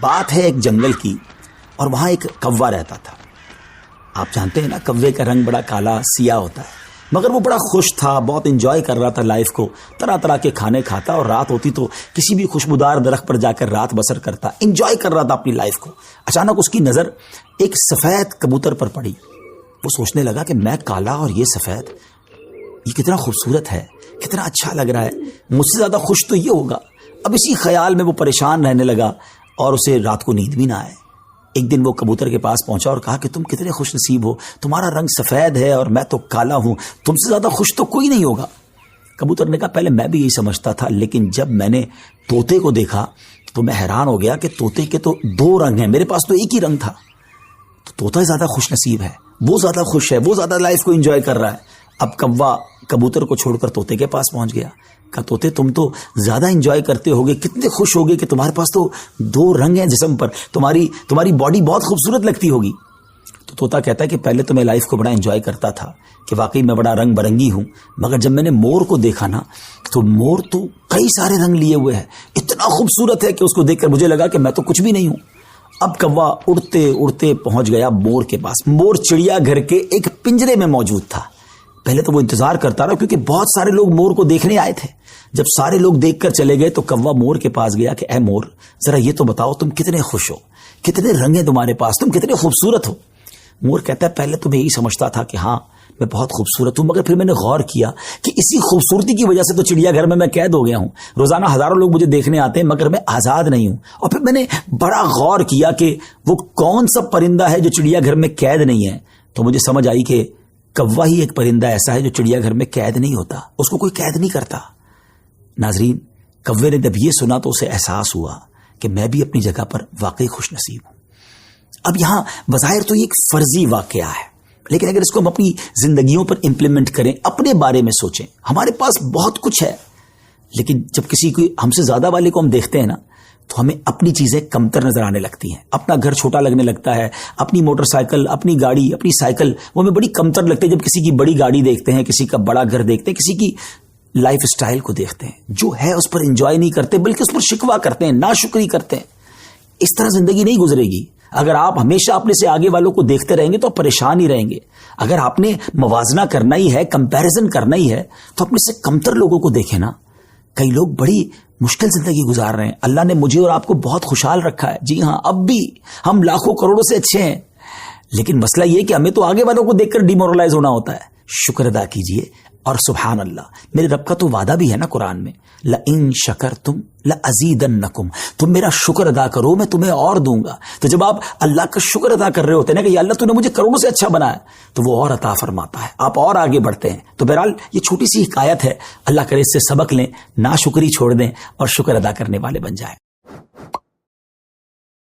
بات ہے ایک جنگل کی، اور وہاں ایک کوا رہتا تھا. آپ جانتے ہیں نا کوے کا رنگ بڑا کالا سیاہ ہوتا ہے، مگر وہ بڑا خوش تھا، بہت انجوائے کر رہا تھا لائف کو. طرح طرح کے کھانے کھاتا اور رات ہوتی تو کسی بھی خوشبودار درخت پر جا کر رات بسر کرتا، انجوائے کر رہا تھا اپنی لائف کو. اچانک اس کی نظر ایک سفید کبوتر پر پڑی. وہ سوچنے لگا کہ میں کالا اور یہ سفید، یہ کتنا خوبصورت ہے، کتنا اچھا لگ رہا ہے، مجھ سے زیادہ خوش تو یہ ہوگا. اب اسی خیال میں وہ پریشان رہنے لگا اور اسے رات کو نیند بھی نہ آئے. ایک دن وہ کبوتر کے پاس پہنچا اور کہا کہ تم کتنے خوش نصیب ہو، تمہارا رنگ سفید ہے اور میں تو کالا ہوں، تم سے زیادہ خوش تو کوئی نہیں ہوگا. کبوتر نے کہا پہلے میں بھی یہی سمجھتا تھا، لیکن جب میں نے طوطے کو دیکھا تو میں حیران ہو گیا کہ طوطے کے تو دو رنگ ہیں، میرے پاس تو ایک ہی رنگ تھا. تو طوطا زیادہ خوش نصیب ہے، وہ زیادہ خوش ہے، وہ زیادہ لائف کو انجوائے کر رہا ہے. اب کوا کبوتر کو چھوڑ کر طوطے کے پاس پہنچ گیا. کہا طوطے تم تو زیادہ انجوائے کرتے ہوگے، کتنے خوش ہوگے کہ تمہارے پاس تو دو رنگ ہیں جسم پر، تمہاری باڈی بہت خوبصورت لگتی ہوگی. تو طوطا کہتا ہے کہ پہلے تو میں لائف کو بڑا انجوائے کرتا تھا کہ واقعی میں بڑا رنگ برنگی ہوں، مگر جب میں نے مور کو دیکھا نا تو مور تو کئی سارے رنگ لیے ہوئے ہے، اتنا خوبصورت ہے کہ اس کو دیکھ کر مجھے لگا کہ میں تو کچھ بھی نہیں ہوں. اب کوا اڑتے اڑتے پہنچ گیا مور کے پاس. مور چڑیا گھر کے ایک پنجرے میں موجود تھا. پہلے تو وہ انتظار کرتا رہا کیونکہ بہت سارے لوگ مور کو دیکھنے آئے تھے. جب سارے لوگ دیکھ کر چلے گئے تو کوا مور کے پاس گیا کہ اے مور، ذرا یہ تو بتاؤ تم کتنے خوش ہو، کتنے رنگ ہیں تمہارے پاس، تم کتنے خوبصورت ہو. مور کہتا ہے پہلے تو میں یہی سمجھتا تھا کہ ہاں میں بہت خوبصورت ہوں، مگر پھر میں نے غور کیا کہ اسی خوبصورتی کی وجہ سے تو چڑیا گھر میں قید ہو گیا ہوں. روزانہ ہزاروں لوگ مجھے دیکھنے آتے ہیں مگر میں آزاد نہیں ہوں. اور پھر میں نے بڑا غور کیا کہ وہ کون سا پرندہ ہے جو چڑیا گھر میں قید نہیں ہے. تو مجھے سمجھ آئی کہ کوا ہی ایک پرندہ ایسا ہے جو چڑیا گھر میں قید نہیں ہوتا، اس کو کوئی قید نہیں کرتا. ناظرین، کوے نے جب یہ سنا تو اسے احساس ہوا کہ میں بھی اپنی جگہ پر واقعی خوش نصیب ہوں. اب یہاں بظاہر تو یہ ایک فرضی واقعہ ہے، لیکن اگر اس کو ہم اپنی زندگیوں پر امپلیمنٹ کریں، اپنے بارے میں سوچیں. ہمارے پاس بہت کچھ ہے، لیکن جب کسی کو ہم سے زیادہ والے کو ہم دیکھتے ہیں نا تو ہمیں اپنی چیزیں کمتر نظر آنے لگتی ہیں. اپنا گھر چھوٹا لگنے لگتا ہے، اپنی موٹر سائیکل، اپنی گاڑی، اپنی سائیکل وہ ہمیں بڑی کمتر لگتی ہے جب کسی کی بڑی گاڑی دیکھتے ہیں، کسی کا بڑا گھر دیکھتے ہیں، کسی کی لائف سٹائل کو دیکھتے ہیں. جو ہے اس پر انجوائے نہیں کرتے بلکہ اس پر شکوہ کرتے ہیں، ناشکری کرتے ہیں. اس طرح زندگی نہیں گزرے گی. اگر آپ ہمیشہ اپنے سے آگے والوں کو دیکھتے رہیں گے تو آپ پریشان ہی رہیں گے. اگر آپ نے موازنہ کرنا ہی ہے، کمپیریزن کرنا ہی ہے، تو اپنے سے کمتر لوگوں کو دیکھیں نا. کئی لوگ بڑی مشکل زندگی گزار رہے ہیں. اللہ نے مجھے اور آپ کو بہت خوشحال رکھا ہے. جی ہاں، اب بھی ہم لاکھوں کروڑوں سے اچھے ہیں، لیکن مسئلہ یہ کہ ہمیں تو آگے والوں کو دیکھ کر ڈیمورلائز ہونا ہوتا ہے. شکر ادا کیجئے. اور سبحان اللہ، میرے رب کا تو وعدہ بھی ہے نا قرآن میں، لَإِن شَكَرْتُمْ لَأَزِيدَنَّكُمْ، تم میرا شکر ادا کرو میں تمہیں اور دوں گا. تو جب آپ اللہ کا شکر ادا کر رہے ہوتے ہیں نا کہ یا اللہ تو نے مجھے کروڑوں سے اچھا بنایا، تو وہ اور عطا فرماتا ہے، آپ اور آگے بڑھتے ہیں. تو بہرحال یہ چھوٹی سی حکایت ہے، اللہ کرے اس سے سبق لیں، ناشکری چھوڑ دیں اور شکر ادا کرنے والے بن جائیں.